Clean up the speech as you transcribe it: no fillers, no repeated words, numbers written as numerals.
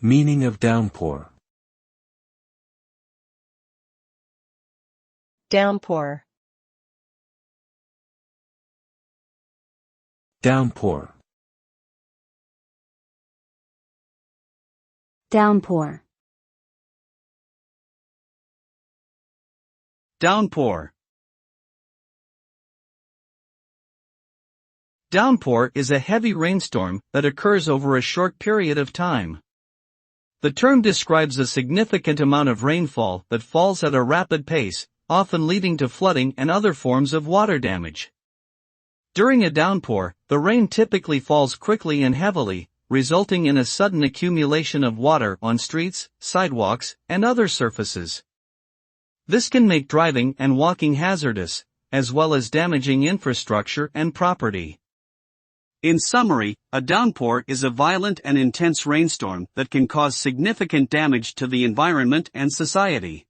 Meaning of downpour. Downpour. Downpour. Downpour. Downpour. Downpour is a heavy rainstorm that occurs over a short period of time. The term describes a significant amount of rainfall that falls at a rapid pace, often leading to flooding and other forms of water damage. During a downpour, the rain typically falls quickly and heavily, resulting in a sudden accumulation of water on streets, sidewalks, and other surfaces. This can make driving and walking hazardous, as well as damaging infrastructure and property. In summary, a downpour is a violent and intense rainstorm that can cause significant damage to the environment and society.